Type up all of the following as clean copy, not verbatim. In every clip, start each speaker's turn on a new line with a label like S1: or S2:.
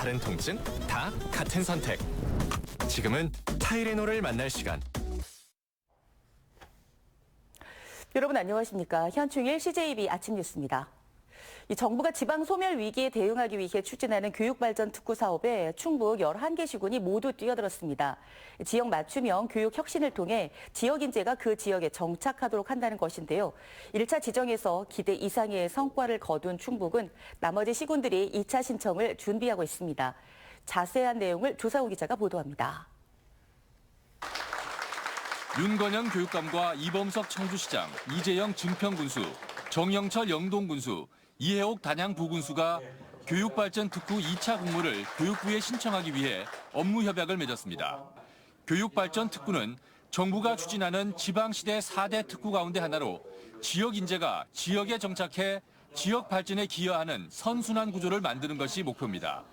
S1: 다른 통증 다 같은 선택. 지금은 타이레놀을 만날 시간.
S2: 여러분 안녕하십니까? 현충일 CJB 아침 뉴스입니다. 정부가 지방 소멸 위기에 대응하기 위해 추진하는 교육발전 특구 사업에 충북 11개 시군이 모두 뛰어들었습니다. 지역 맞춤형 교육 혁신을 통해 지역 인재가 그 지역에 정착하도록 한다는 것인데요. 1차 지정에서 기대 이상의 성과를 거둔 충북은 나머지 시군들이 2차 신청을 준비하고 있습니다. 자세한 내용을 조사호 기자가 보도합니다.
S3: 윤건영 교육감과 이범석 청주시장, 이재영 증평군수, 정영철 영동군수, 이해옥 단양부군수가 교육발전 특구 2차 공모를 교육부에 신청하기 위해 업무 협약을 맺었습니다. 교육발전 특구는 정부가 추진하는 지방시대 4대 특구 가운데 하나로 지역 인재가 지역에 정착해 지역 발전에 기여하는 선순환 구조를 만드는 것이 목표입니다.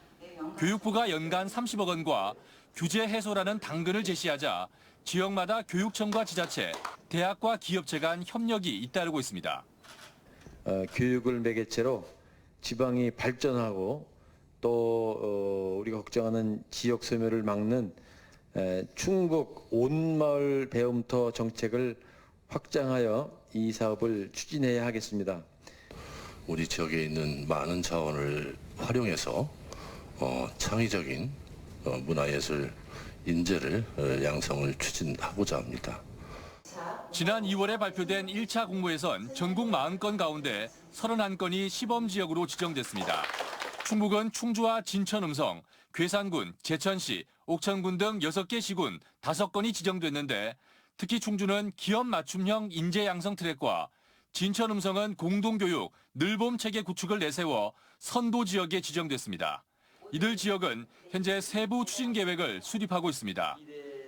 S3: 교육부가 연간 30억 원과 규제 해소라는 당근을 제시하자 지역마다 교육청과 지자체, 대학과 기업체 간 협력이 잇따르고 있습니다.
S4: 교육을 매개체로 지방이 발전하고 또 우리가 걱정하는 지역 소멸을 막는 충북 온마을 배움터 정책을 확장하여 이 사업을 추진해야 하겠습니다.
S5: 우리 지역에 있는 많은 자원을 활용해서 창의적인 문화예술 인재를 양성을 추진하고자 합니다.
S3: 지난 2월에 발표된 1차 공모에선 전국 40건 가운데 31건이 시범지역으로 지정됐습니다. 충북은 충주와 진천 음성, 괴산군, 제천시, 옥천군 등 6개 시군 5건이 지정됐는데 특히 충주는 기업 맞춤형 인재 양성 트랙과 진천 음성은 공동교육, 늘봄 체계 구축을 내세워 선도 지역에 지정됐습니다. 이들 지역은 현재 세부 추진 계획을 수립하고 있습니다.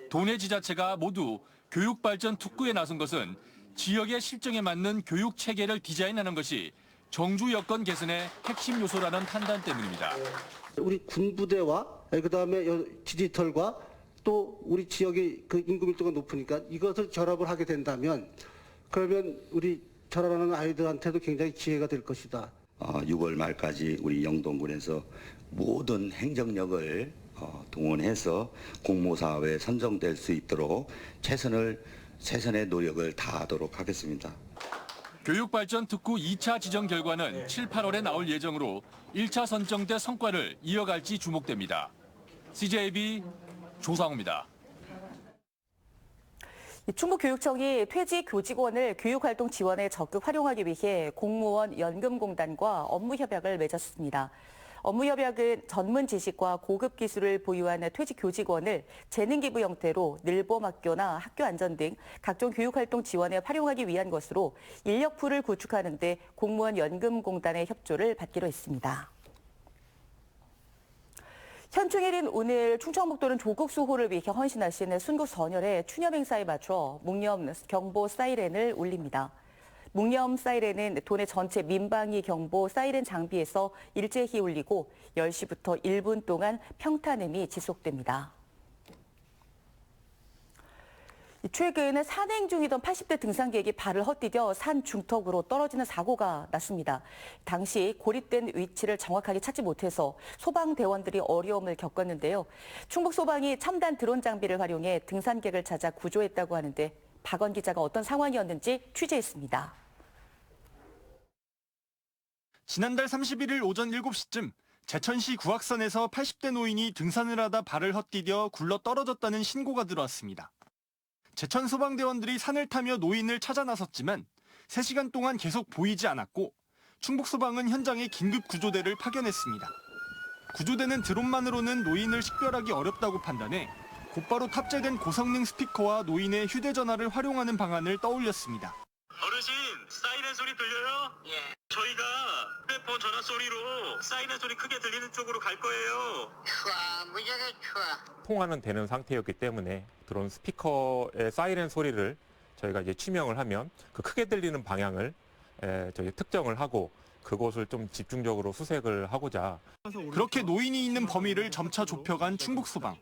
S3: 도내 지자체가 모두 교육발전 특구에 나선 것은 지역의 실정에 맞는 교육 체계를 디자인하는 것이 정주 여건 개선의 핵심 요소라는 판단 때문입니다.
S6: 우리 군부대와 그다음에 디지털과 또 우리 지역의 그 인구 밀도가 높으니까 이것을 결합을 하게 된다면 그러면 우리 자라나는 아이들한테도 굉장히 기회가 될 것이다.
S7: 6월 말까지 우리 영동군에서 모든 행정력을 동원해서 공모사업에 선정될 수 있도록 최선의 노력을 다하도록 하겠습니다.
S3: 교육발전 특구 2차 지정 결과는 7, 8월에 나올 예정으로 1차 선정대 성과를 이어갈지 주목됩니다. CJB 조상우입니다.
S2: 충북교육청이 퇴직 교직원을 교육활동 지원에 적극 활용하기 위해 공무원 연금공단과 업무협약을 맺었습니다. 업무협약은 전문 지식과 고급 기술을 보유한 퇴직 교직원을 재능기부 형태로 늘봄학교나 학교안전 등 각종 교육활동 지원에 활용하기 위한 것으로 인력풀을 구축하는 데 공무원 연금공단의 협조를 받기로 했습니다. 현충일인 오늘 충청북도는 조국 수호를 위해 헌신하신 순국 선열의 추념 행사에 맞춰 묵념 경보 사이렌을 울립니다. 묵념 사이렌은 도내 전체 민방위 경보 사이렌 장비에서 일제히 울리고 10시부터 1분 동안 평탄음이 지속됩니다. 최근 산행 중이던 80대 등산객이 발을 헛디뎌 산 중턱으로 떨어지는 사고가 났습니다. 당시 고립된 위치를 정확하게 찾지 못해서 소방대원들이 어려움을 겪었는데요. 충북소방이 첨단 드론 장비를 활용해 등산객을 찾아 구조했다고 하는데 박원 기자가 어떤 상황이었는지 취재했습니다.
S8: 지난달 31일 오전 7시쯤 제천시 구악산에서 80대 노인이 등산을 하다 발을 헛디뎌 굴러 떨어졌다는 신고가 들어왔습니다. 제천 소방대원들이 산을 타며 노인을 찾아 나섰지만 3시간 동안 계속 보이지 않았고 충북소방은 현장에 긴급 구조대를 파견했습니다. 구조대는 드론만으로는 노인을 식별하기 어렵다고 판단해 곧바로 탑재된 고성능 스피커와 노인의 휴대전화를 활용하는 방안을 떠올렸습니다.
S9: 어르신, 사이렌 소리 들려요? 예. 저희가 휴대폰 전화 소리로 사이렌 소리 크게 들리는 쪽으로 갈 거예요.
S10: 추워, 무지하게 추워.
S11: 통화는 되는 상태였기 때문에 드론 스피커의 사이렌 소리를 저희가 이제 치명을 하면 그 크게 들리는 방향을 저희 특정을 하고 그곳을 좀 집중적으로 수색을 하고자.
S8: 그렇게 노인이 있는 범위를 점차 좁혀간 충북소방.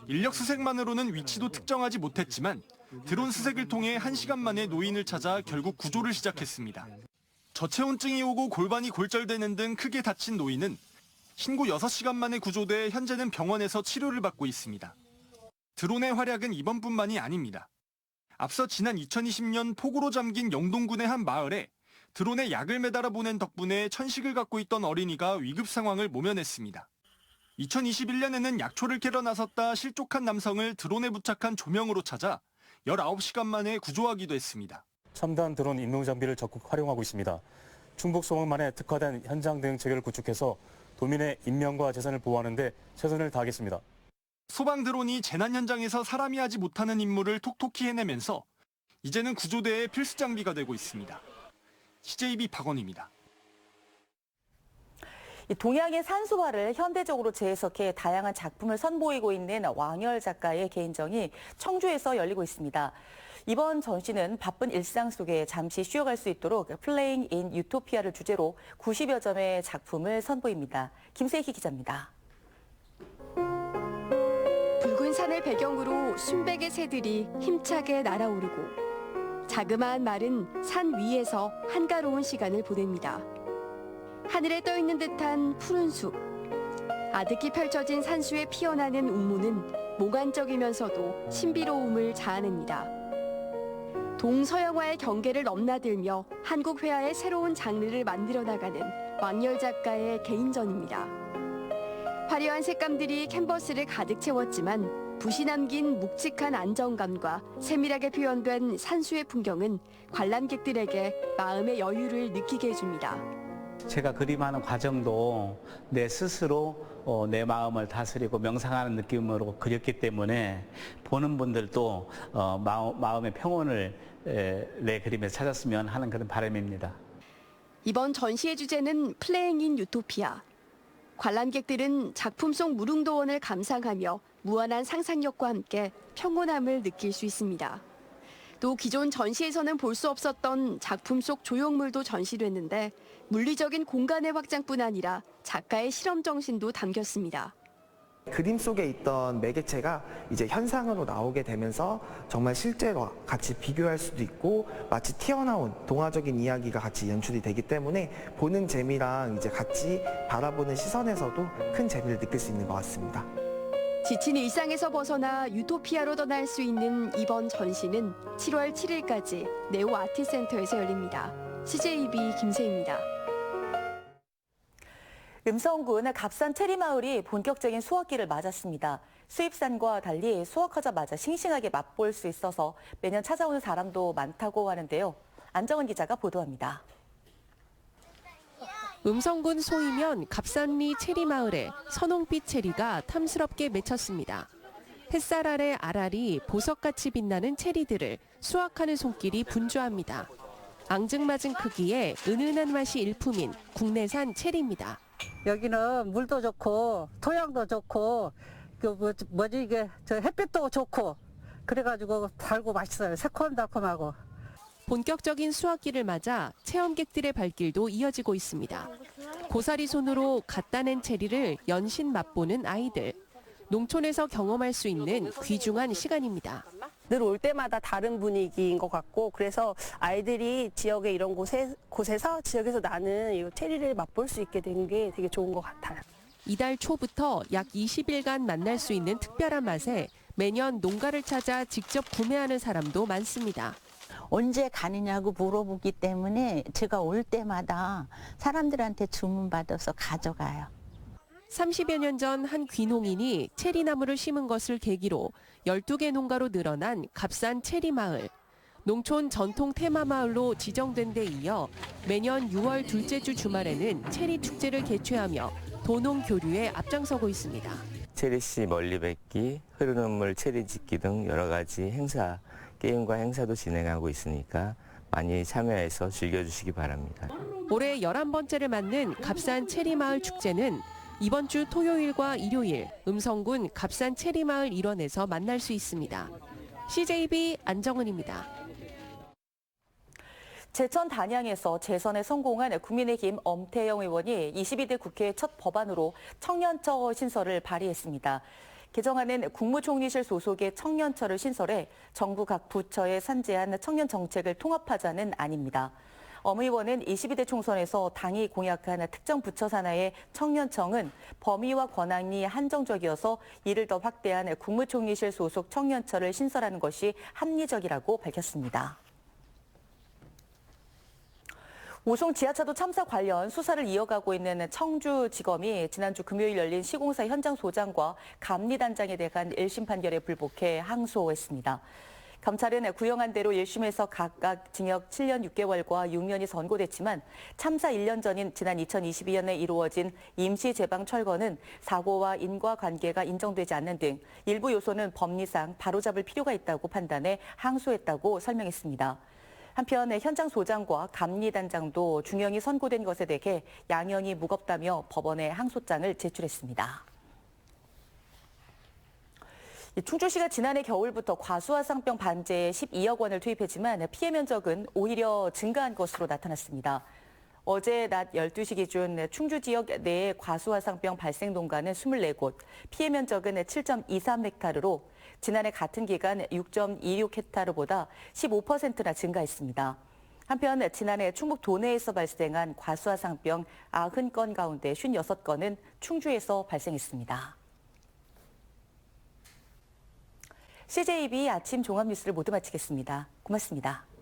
S8: 인력 수색만으로는 위치도 특정하지 못했지만 드론 수색을 통해 1시간 만에 노인을 찾아 결국 구조를 시작했습니다. 저체온증이 오고 골반이 골절되는 등 크게 다친 노인은 신고 6시간 만에 구조돼 현재는 병원에서 치료를 받고 있습니다. 드론의 활약은 이번뿐만이 아닙니다. 앞서 지난 2020년 폭우로 잠긴 영동군의 한 마을에 드론에 약을 매달아 보낸 덕분에 천식을 갖고 있던 어린이가 위급 상황을 모면했습니다. 2021년에는 약초를 캐러 나섰다 실족한 남성을 드론에 부착한 조명으로 찾아 19시간 만에 구조하기도 했습니다.
S12: 첨단 드론 임무 장비를 적극 활용하고 있습니다. 충북 소방만에 특화된 현장 대응 체계를 구축해서 도민의 인명과 재산을 보호하는 데 최선을 다하겠습니다.
S8: 소방 드론이 재난 현장에서 사람이 하지 못하는 임무를 톡톡히 해내면서 이제는 구조대의 필수 장비가 되고 있습니다. CJB 박원입니다.
S2: 동양의 산수화를 현대적으로 재해석해 다양한 작품을 선보이고 있는 왕열 작가의 개인전이 청주에서 열리고 있습니다. 이번 전시는 바쁜 일상 속에 잠시 쉬어갈 수 있도록 플레잉 인 유토피아를 주제로 90여 점의 작품을 선보입니다. 김세희 기자입니다.
S13: 붉은 산을 배경으로 순백의 새들이 힘차게 날아오르고 자그마한 말은 산 위에서 한가로운 시간을 보냅니다. 하늘에 떠있는 듯한 푸른 숲, 아득히 펼쳐진 산수에 피어나는 운무는 몽환적이면서도 신비로움을 자아냅니다. 동서양화의 경계를 넘나들며 한국 회화의 새로운 장르를 만들어 나가는 왕열 작가의 개인전입니다. 화려한 색감들이 캔버스를 가득 채웠지만 붓이 남긴 묵직한 안정감과 세밀하게 표현된 산수의 풍경은 관람객들에게 마음의 여유를 느끼게 해줍니다.
S14: 제가 그림하는 과정도 내 스스로 내 마음을 다스리고 명상하는 느낌으로 그렸기 때문에 보는 분들도 마음의 평온을 내 그림에 찾았으면 하는 그런 바람입니다.
S13: 이번 전시의 주제는 플레잉 인 유토피아. 관람객들은 작품 속 무릉도원을 감상하며 무한한 상상력과 함께 평온함을 느낄 수 있습니다. 또 기존 전시에서는 볼 수 없었던 작품 속 조형물도 전시됐는데 물리적인 공간의 확장뿐 아니라 작가의 실험 정신도 담겼습니다.
S15: 그림 속에 있던 매개체가 이제 현상으로 나오게 되면서 정말 실제와 같이 비교할 수도 있고 마치 튀어나온 동화적인 이야기가 같이 연출이 되기 때문에 보는 재미랑 이제 같이 바라보는 시선에서도 큰 재미를 느낄 수 있는 것 같습니다.
S13: 지친 일상에서 벗어나 유토피아로 떠날 수 있는 이번 전시는 7월 7일까지 네오 아트센터에서 열립니다. CJB 김세희입니다.
S2: 음성군 갑산 체리마을이 본격적인 수확기를 맞았습니다. 수입산과 달리 수확하자마자 싱싱하게 맛볼 수 있어서 매년 찾아오는 사람도 많다고 하는데요. 안정은 기자가 보도합니다.
S16: 음성군 소이면 갑산리 체리마을에 선홍빛 체리가 탐스럽게 맺혔습니다. 햇살 아래 알알이 보석같이 빛나는 체리들을 수확하는 손길이 분주합니다. 앙증맞은 크기에 은은한 맛이 일품인 국내산 체리입니다.
S17: 여기는 물도 좋고 토양도 좋고 이게 햇빛도 좋고 그래가지고 달고 맛있어요. 새콤달콤하고.
S16: 본격적인 수확기를 맞아 체험객들의 발길도 이어지고 있습니다. 고사리 손으로 갓 따낸 체리를 연신 맛보는 아이들. 농촌에서 경험할 수 있는 귀중한 시간입니다.
S18: 늘 올 때마다 다른 분위기인 것 같고 그래서 아이들이 지역의 이런 곳에서 지역에서 나는 이 체리를 맛볼 수 있게 된 게 되게 좋은 것 같아요.
S16: 이달 초부터 약 20일간 만날 수 있는 특별한 맛에 매년 농가를 찾아 직접 구매하는 사람도 많습니다.
S19: 언제 가느냐고 물어보기 때문에 제가 올 때마다 사람들한테 주문받아서 가져가요.
S16: 30여 년 전 한 귀농인이 체리나무를 심은 것을 계기로 12개 농가로 늘어난 갑산 체리마을. 농촌 전통 테마마을로 지정된 데 이어 매년 6월 둘째 주 주말에는 체리 축제를 개최하며 도농 교류에 앞장서고 있습니다.
S20: 체리씨 멀리 뵙기, 흐르는 물 체리 짓기 등 여러 가지 행사, 게임과 행사도 진행하고 있으니까 많이 참여해서 즐겨주시기 바랍니다.
S16: 올해 11번째를 맞는 갑산 체리마을 축제는 이번 주 토요일과 일요일 음성군 갑산 체리마을 일원에서 만날 수 있습니다. CJB 안정은입니다.
S2: 제천 단양에서 재선에 성공한 국민의힘 엄태영 의원이 22대 국회 첫 법안으로 청년처 신설을 발의했습니다. 개정안은 국무총리실 소속의 청년처를 신설해 정부 각 부처에 산재한 청년 정책을 통합하자는 안입니다. 엄 의원은 22대 총선에서 당이 공약한 특정 부처 산하의 청년청은 범위와 권한이 한정적이어서 이를 더 확대한 국무총리실 소속 청년처를 신설하는 것이 합리적이라고 밝혔습니다. 오송 지하차도 참사 관련 수사를 이어가고 있는 청주지검이 지난주 금요일 열린 시공사 현장 소장과 감리단장에 대한 1심 판결에 불복해 항소했습니다. 검찰은 구형한 대로 1심에서 각각 징역 7년 6개월과 6년이 선고됐지만 참사 1년 전인 지난 2022년에 이루어진 임시제방 철거는 사고와 인과관계가 인정되지 않는 등 일부 요소는 법리상 바로잡을 필요가 있다고 판단해 항소했다고 설명했습니다. 한편 현장 소장과 감리단장도 중형이 선고된 것에 대해 양형이 무겁다며 법원에 항소장을 제출했습니다. 충주시가 지난해 겨울부터 과수화상병 반제에 12억 원을 투입했지만 피해 면적은 오히려 증가한 것으로 나타났습니다. 어제 낮 12시 기준 충주 지역 내의 과수화상병 발생 농가는 24곳, 피해 면적은 7.23헥타르로 지난해 같은 기간 6.26헥타르보다 15%나 증가했습니다. 한편 지난해 충북 도내에서 발생한 과수화상병 90건 가운데 56건은 충주에서 발생했습니다. CJB 아침 종합 뉴스를 모두 마치겠습니다. 고맙습니다.